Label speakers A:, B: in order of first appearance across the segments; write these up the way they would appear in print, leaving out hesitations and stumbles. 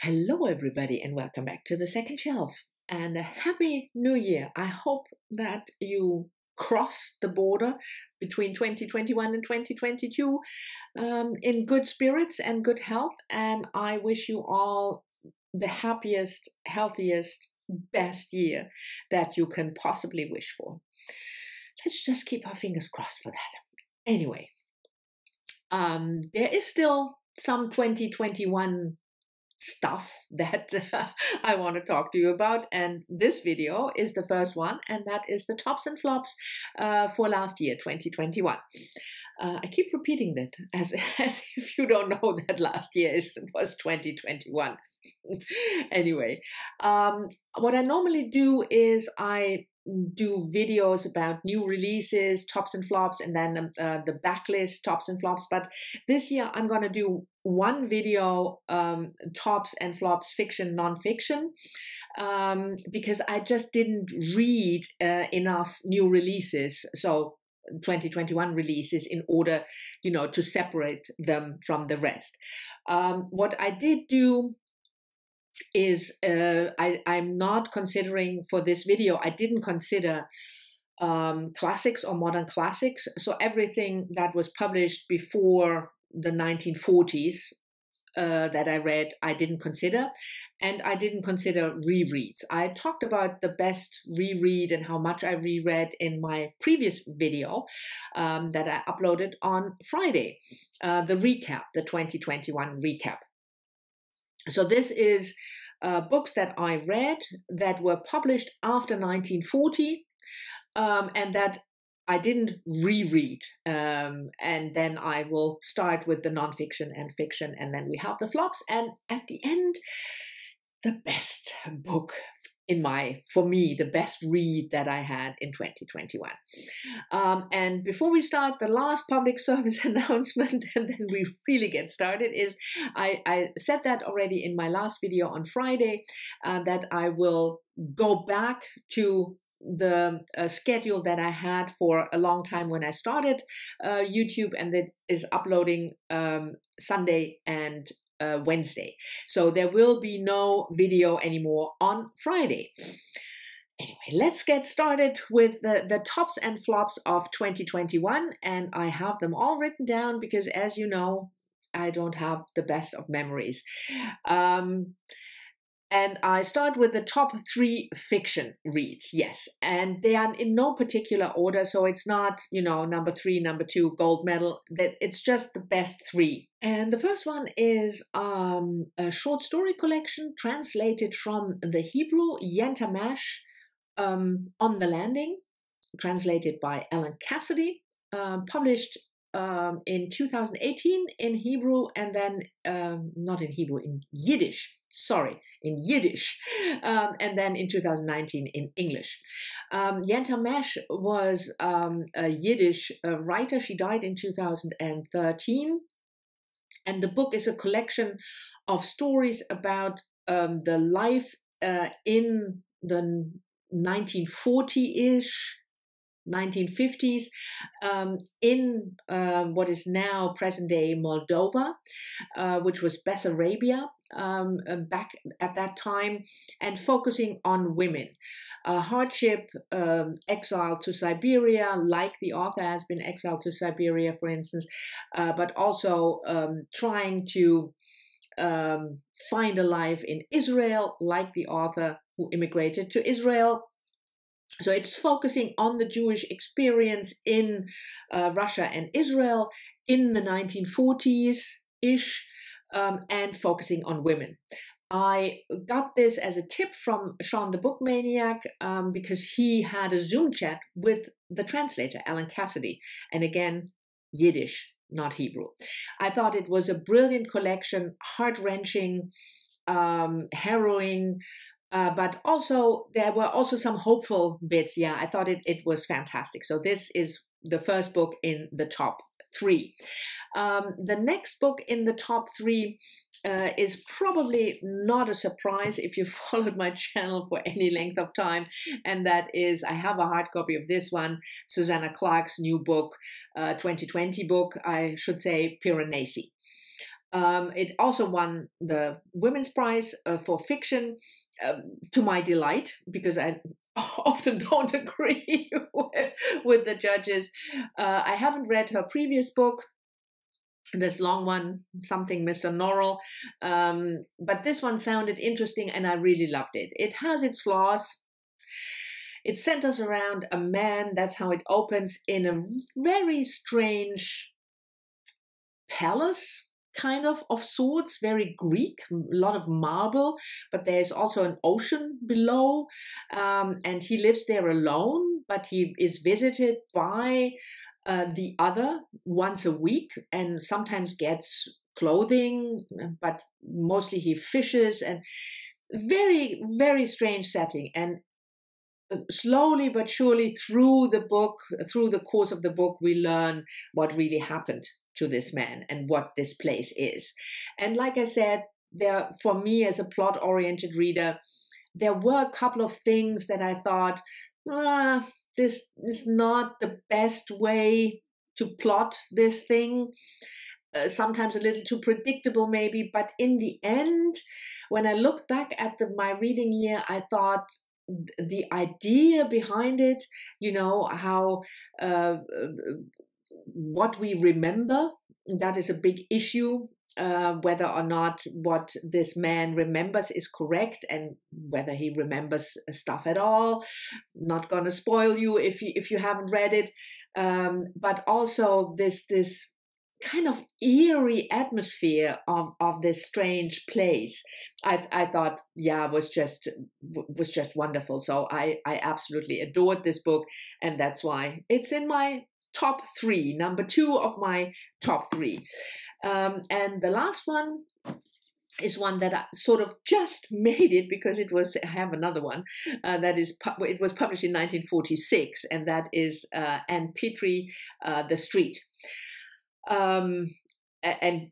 A: Hello, everybody, and welcome back to the second shelf. And a happy new year. I hope that you crossed the border between 2021 and 2022 in good spirits and good health. And I wish you all the happiest, healthiest, best year that you can possibly wish for. Let's just keep our fingers crossed for that. Anyway, there is still some 2021 stuff that I want to talk to you about, and this video is the first one, and that is the tops and flops for last year, 2021. I keep repeating that as if you don't know that last year was 2021. Anyway, what I normally do is I do videos about new releases, tops and flops, and then the backlist tops and flops. But this year I'm going to do one video, tops and flops, fiction, nonfiction, because I just didn't read enough new releases. So 2021 releases in order, to separate them from the rest. What I did do is I'm not considering for this video, I didn't consider classics or modern classics. So everything that was published before the 1940s that I read, I didn't consider. And I didn't consider rereads. I talked about the best reread and how much I reread in my previous video that I uploaded on Friday, the recap, the 2021 recap. So this is books that I read that were published after 1940 and that I didn't reread. And then I will start with the nonfiction and fiction, and then we have the flops. And at the end, the best book for me, the best read that I had in 2021. And before we start, the last public service announcement, and then we really get started, is I said that already in my last video on Friday, that I will go back to the schedule that I had for a long time when I started YouTube, and it is uploading Sunday and Wednesday. So there will be no video anymore on Friday. Anyway, let's get started with the tops and flops of 2021. And I have them all written down because, as you know, I don't have the best of memories. And I start with the top 3 fiction reads, yes. And they are in no particular order, so it's not, number 3, number 2, gold medal. It's just the best 3. And the first one is a short story collection translated from the Hebrew, Yanta Mesh, On the Landing, translated by Ellen Cassidy, published in 2018 in Hebrew, and then not in Hebrew, in Yiddish. Sorry, in Yiddish, and then in 2019 in English. Yanta Mesh was a Yiddish writer. She died in 2013, and the book is a collection of stories about the life in the 1940-ish, 1950s in what is now present-day Moldova, which was Bessarabia back at that time, and focusing on women. Hardship, exile to Siberia, like the author has been exiled to Siberia, for instance, but also trying to find a life in Israel, like the author who immigrated to Israel. So it's focusing on the Jewish experience in Russia and Israel in the 1940s-ish, and focusing on women. I got this as a tip from Sean the Book Maniac because he had a Zoom chat with the translator, Ellen Cassidy, and again, Yiddish, not Hebrew. I thought it was a brilliant collection, heart-wrenching, harrowing, but also there were also some hopeful bits. Yeah, I thought it was fantastic. So this is the first book in the top 3. The next book in the top 3 is probably not a surprise if you followed my channel for any length of time, and that is, I have a hard copy of this one, Susanna Clarke's new book, 2020 book, I should say, Piranesi. It also won the Women's Prize for fiction, to my delight, because I often don't agree with the judges. I haven't read her previous book, this long one, something Mr. Norrell, but this one sounded interesting and I really loved it. It has its flaws. It centers around a man, that's how it opens, in a very strange palace, kind of sorts, very Greek, a lot of marble, but there's also an ocean below, and he lives there alone, but he is visited by the other once a week, and sometimes gets clothing, but mostly he fishes, and very, very strange setting. And slowly but surely through the book, through the course of the book, we learn what really happened to this man and what this place is. And like I said, there, for me as a plot-oriented reader, there were a couple of things that I thought, this is not the best way to plot this thing. Sometimes a little too predictable maybe, but in the end, when I look back at my reading year, I thought the idea behind it, you know, how what we remember, that is a big issue, whether or not what this man remembers is correct, and whether he remembers stuff at all. Not gonna spoil you if you haven't read it, but also this kind of eerie atmosphere of this strange place. I thought, yeah, was just wonderful. So I absolutely adored this book, and that's why it's in my top 3, number 2 of my top 3. And the last one is one that I sort of just made it because it was, I have another one that is, it was published in 1946, and that is Ann Petrie, The Street. And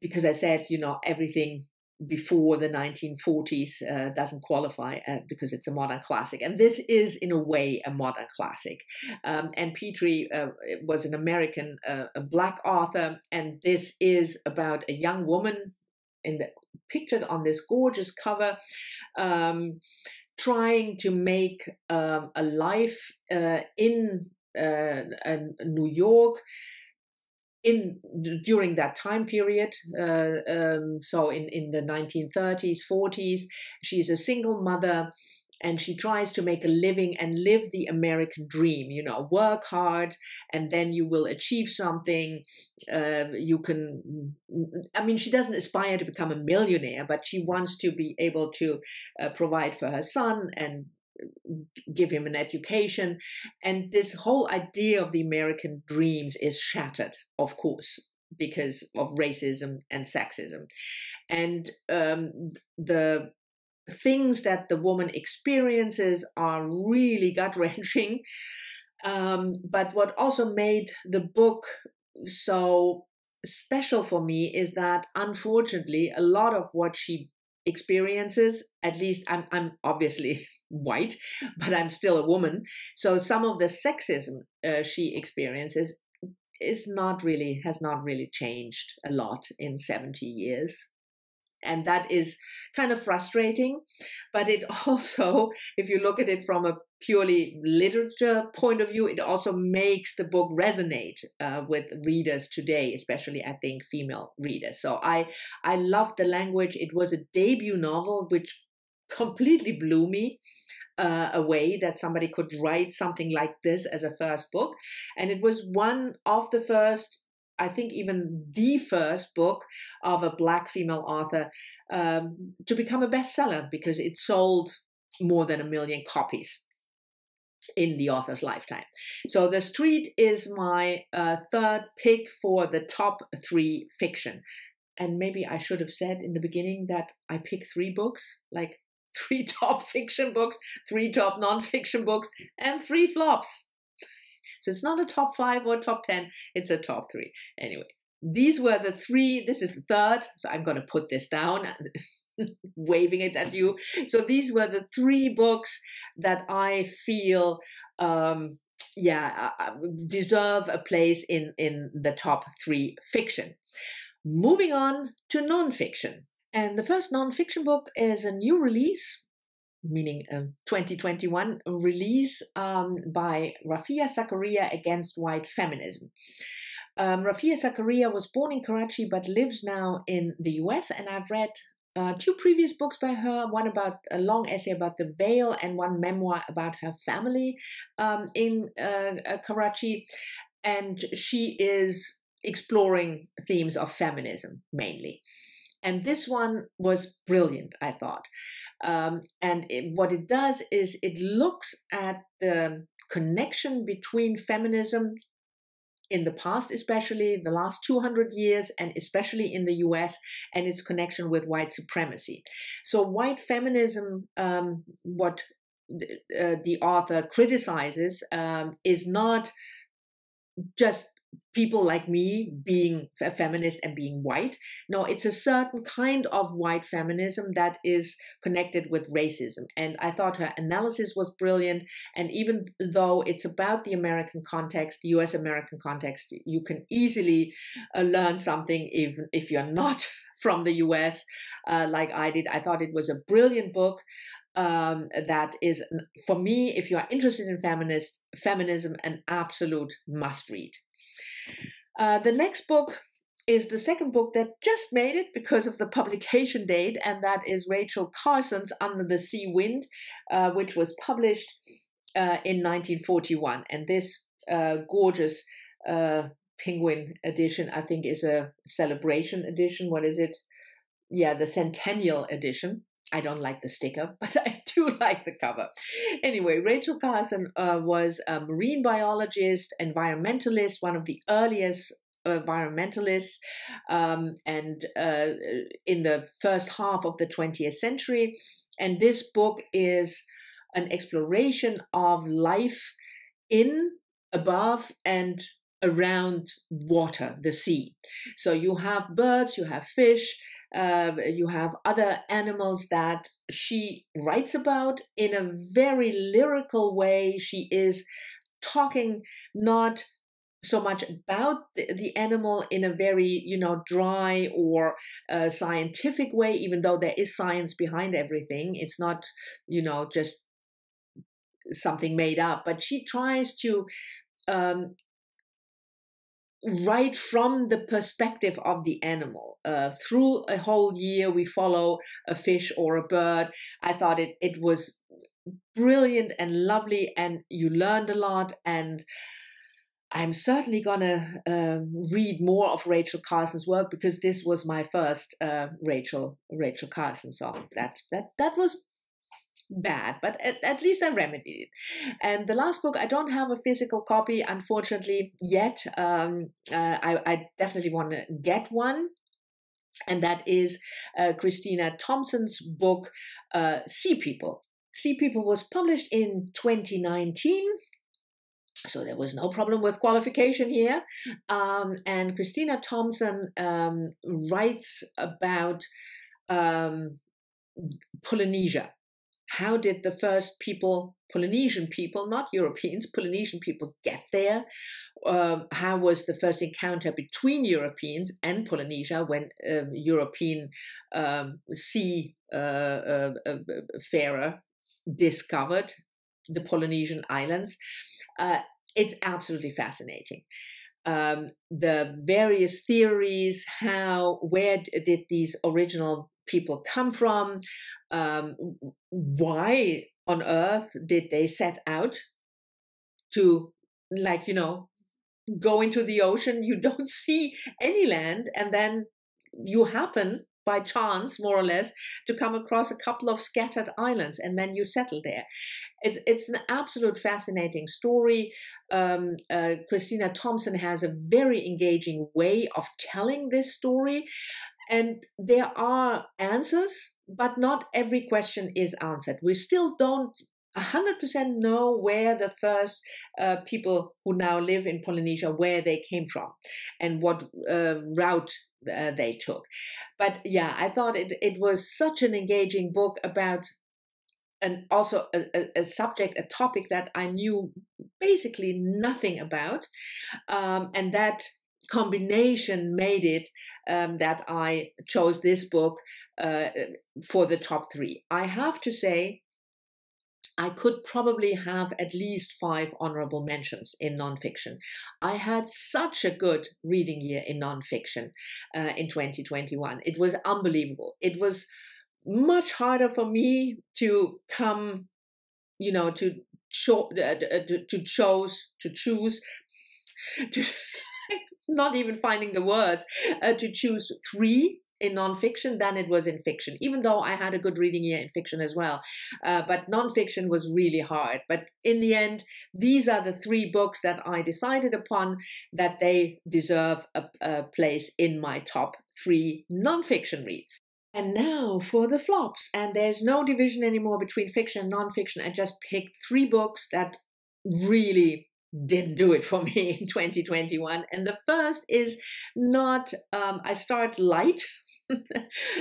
A: because I said, you know, everything before the 1940s doesn't qualify because it's a modern classic. And this is, in a way, a modern classic. And Petrie was an American a Black author, and this is about a young woman pictured on this gorgeous cover, trying to make a life in New York, during that time period, so in the 1930s, 40s. She's a single mother, and she tries to make a living and live the American dream, you know, work hard, and then you will achieve something. You can, I mean, she doesn't aspire to become a millionaire, but she wants to be able to provide for her son and give him an education. And this whole idea of the American dreams is shattered, of course, because of racism and sexism. And the things that the woman experiences are really gut-wrenching. But what also made the book so special for me is that, unfortunately, a lot of what she experiences, at least I'm obviously white, but I'm still a woman, so some of the sexism she experiences has not really changed a lot in 70 years. And that is kind of frustrating. But it also, if you look at it from a purely literature point of view, it also makes the book resonate with readers today, especially, I think, female readers. So I loved the language. It was a debut novel, which completely blew me away, that somebody could write something like this as a first book. And it was one of the first, I think even the first book of a Black female author to become a bestseller, because it sold more than 1 million copies in the author's lifetime. So The Street is my third pick for the top 3 fiction. And maybe I should have said in the beginning that I pick 3 books, like 3 top fiction books, 3 top non-fiction books, and 3 flops. So it's not a top 5 or top 10, it's a top 3. Anyway, these were the 3, this is the third, so I'm going to put this down, waving it at you. So these were the 3 books that I feel, deserve a place in the top 3 fiction. moving on to nonfiction. And the first nonfiction book is a new release, meaning a 2021 release by Rafia Zakaria against white feminism. Rafia Zakaria was born in Karachi but lives now in the US, and I've read two previous books by her, one about a long essay about the veil and one memoir about her family in Karachi. And she is exploring themes of feminism mainly. And this one was brilliant, I thought. What it does is it looks at the connection between feminism in the past, especially the last 200 years, and especially in the US, and its connection with white supremacy. So white feminism, what the author criticizes, is not just people like me being a feminist and being white. No, it's a certain kind of white feminism that is connected with racism. And I thought her analysis was brilliant. And even though it's about the American context, the US American context, you can easily learn something even if you're not from the US like I did. I thought it was a brilliant book. That is, for me, if you are interested in feminism, an absolute must read. The next book is the second book that just made it because of the publication date, and that is Rachel Carson's Under the Sea Wind, which was published in 1941. And this gorgeous penguin edition, I think, is a celebration edition. What is it? Yeah, the centennial edition. I don't like the sticker, but I do like the cover. Anyway, Rachel Carson was a marine biologist, environmentalist, one of the earliest environmentalists, and in the first half of the 20th century. And this book is an exploration of life in, above, and around water, the sea. So you have birds, you have fish, you have other animals that she writes about in a very lyrical way. She is talking not so much about the animal in a very, dry or scientific way, even though there is science behind everything. It's not, just something made up, but she tries to right from the perspective of the animal. Through a whole year, we follow a fish or a bird. I thought it was brilliant and lovely, and you learned a lot. And I'm certainly gonna read more of Rachel Carson's work, because this was my first Rachel Carson song. That was bad, but at least I remedied it. And the last book, I don't have a physical copy, unfortunately, yet. I definitely want to get one, and that is Christina Thompson's book, Sea People. Sea People was published in 2019, so there was no problem with qualification here. And Christina Thompson writes about Polynesia. How did the first people, Polynesian people, not Europeans, Polynesian people get there? How was the first encounter between Europeans and Polynesia when European seafarer discovered the Polynesian islands? It's absolutely fascinating. The various theories, where did these original people come from? Why on earth did they set out to, go into the ocean? You don't see any land, and then you happen by chance, more or less, to come across a couple of scattered islands, and then you settle there. It's an absolute fascinating story. Christina Thompson has a very engaging way of telling this story, and there are answers, but not every question is answered. We still don't 100% know where the first people who now live in Polynesia, where they came from and what route they took. But yeah, I thought it was such an engaging book about, and also a subject, a topic that I knew basically nothing about, and that combination made it that I chose this book for the top 3. I have to say, I could probably have at least 5 honorable mentions in nonfiction. I had such a good reading year in nonfiction in 2021. It was unbelievable. It was much harder for me to come, to choose, not even finding the words, to choose 3 in nonfiction than it was in fiction, even though I had a good reading year in fiction as well. But nonfiction was really hard. But in the end, these are the 3 books that I decided upon that they deserve a place in my top 3 nonfiction reads. And now for the flops. And there's no division anymore between fiction and nonfiction. I just picked 3 books that really didn't do it for me in 2021. And the first is not, I start light.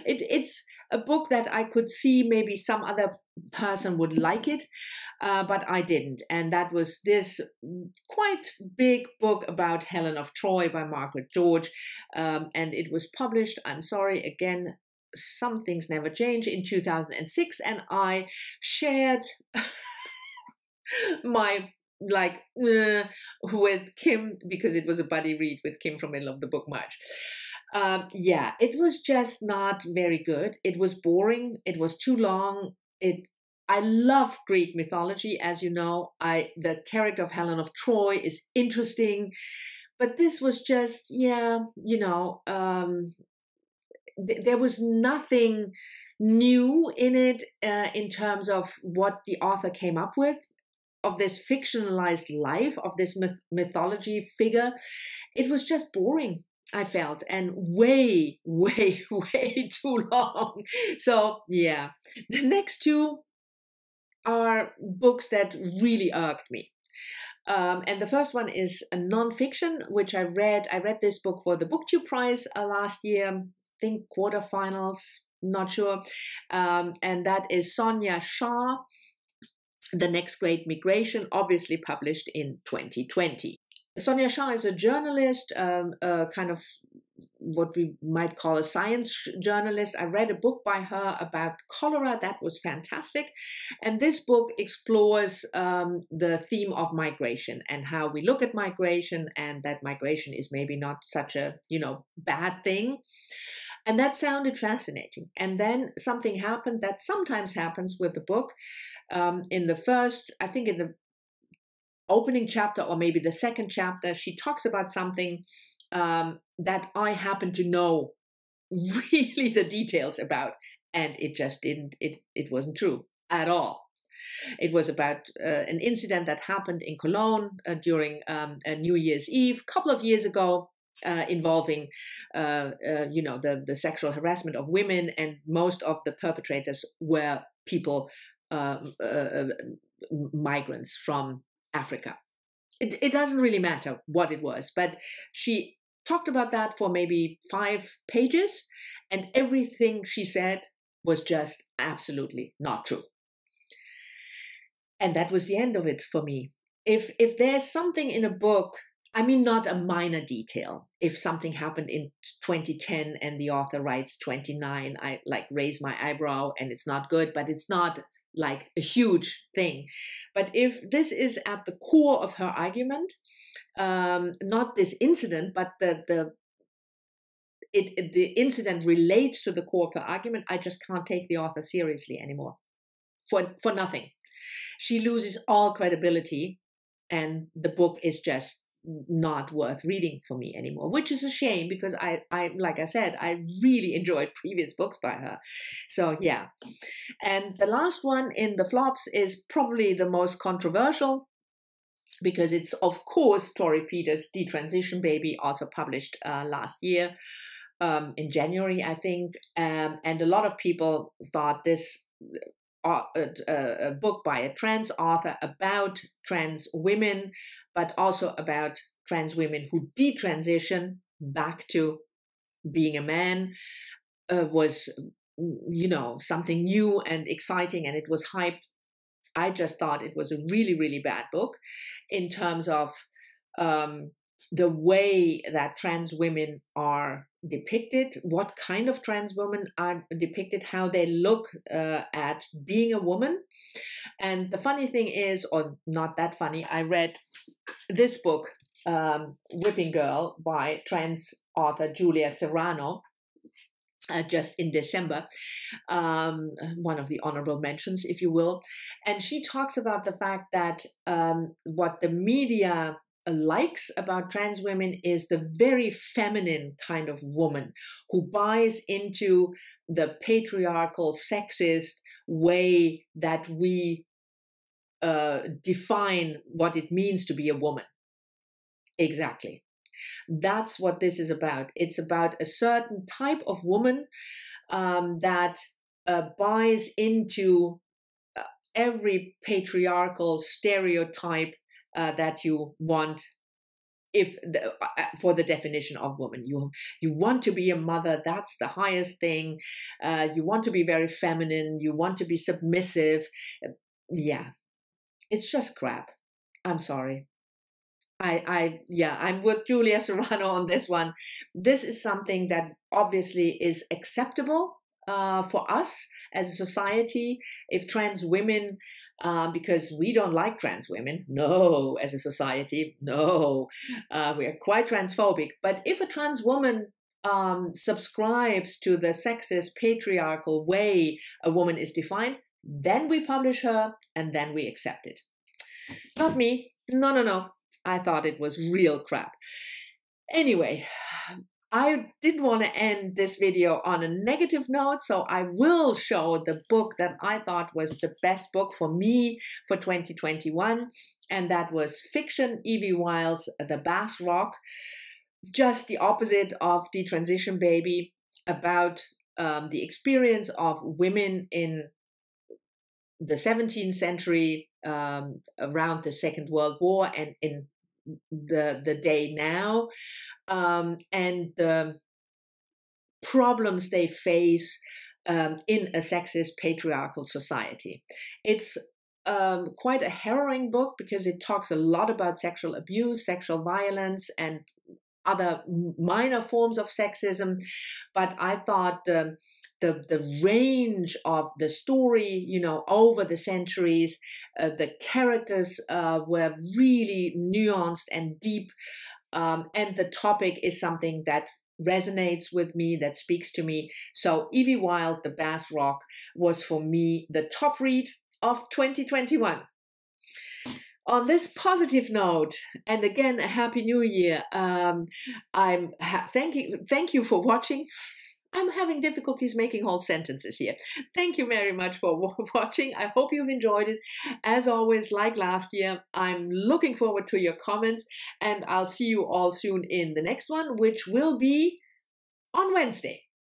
A: It's a book that I could see maybe some other person would like it, but I didn't. And that was this quite big book about Helen of Troy by Margaret George. And it was published, I'm sorry, again, some things never change, in 2006. And I shared my with Kim, because it was a buddy read with Kim from Middle of the Book March. Yeah, it was just not very good. It was boring. It was too long. I love Greek mythology, as you know. The character of Helen of Troy is interesting, but this was just, there was nothing new in it in terms of what the author came up with, of this fictionalized life, of this mythology figure. It was just boring, I felt, and way, way, way too long. So yeah, the next 2 are books that really irked me. And the first one is a nonfiction, which I read. I read this book for the BookTube Prize last year, I think quarterfinals, not sure. And that is Sonia Shah, The Next Great Migration, obviously published in 2020. Sonia Shah is a journalist, kind of what we might call a science journalist. I read a book by her about cholera that was fantastic. And this book explores the theme of migration and how we look at migration, and that migration is maybe not such a, bad thing. And that sounded fascinating. And then something happened that sometimes happens with the book. In the opening chapter, or maybe the second chapter, she talks about something that I happen to know really the details about, and it just didn't, it wasn't true at all. It was about an incident that happened in Cologne during a New Year's Eve a couple of years ago, involving, the sexual harassment of women, and most of the perpetrators were people, migrants from Africa. It doesn't really matter what it was, but she talked about that for maybe 5 pages, and everything she said was just absolutely not true. And that was the end of it for me. If there's something in a book, I mean, not a minor detail. If something happened in 2010 and the author writes 29, I raise my eyebrow, and it's not good, but it's not like a huge thing. But if this is at the core of her argument, not this incident, but the incident relates to the core of her argument, I just can't take the author seriously anymore. For nothing. She loses all credibility, and the book is just not worth reading for me anymore, which is a shame, because I like I said, I really enjoyed previous books by her. So yeah. And the last one in the flops is probably the most controversial, because it's, of course, Tori Peters' Detransition Baby, also published last year in January, I think. And a lot of people thought this a book by a trans author about trans women, but also about trans women who detransition back to being a man, was, something new and exciting, and it was hyped. I just thought it was a really, really bad book in terms of the way that trans women are depicted, what kind of trans women are depicted, how they look at being a woman. And the funny thing is, or not that funny, I read this book, Whipping Girl, by trans author Julia Serrano, just in December, one of the honorable mentions, if you will. And she talks about the fact that what the media likes about trans women is the very feminine kind of woman who buys into the patriarchal, sexist way that we define what it means to be a woman. Exactly. That's what this is about. It's about a certain type of woman that buys into every patriarchal stereotype that you want, for the definition of woman. You want to be a mother, that's the highest thing. You want to be very feminine, you want to be submissive. Yeah, it's just crap. I'm sorry. I'm with Julia Serrano on this one. This is something that obviously is acceptable for us as a society. If trans women, because we don't like trans women, no, as a society, no, we are quite transphobic. But if a trans woman subscribes to the sexist, patriarchal way a woman is defined, then we publish her and then we accept it. Not me. No. I thought it was real crap. Anyway, I didn't want to end this video on a negative note, so I will show the book that I thought was the best book for me for 2021, and that was fiction, Evie Wyld's The Bass Rock, just the opposite of Detransition Baby, about the experience of women in the 17th century, around the Second World War, and in the day now, and the problems they face in a sexist, patriarchal society. It's quite a harrowing book because it talks a lot about sexual abuse, sexual violence, and other minor forms of sexism, but I thought the range of the story, over the centuries, the characters were really nuanced and deep, and the topic is something that resonates with me, that speaks to me. So Evie Wyld, The Bass Rock, was for me the top read of 2021. On this positive note, and again, a happy new year. Thank you for watching. I'm having difficulties making whole sentences here. Thank you very much for watching. I hope you've enjoyed it. As always, like last year, I'm looking forward to your comments, and I'll see you all soon in the next one, which will be on Wednesday.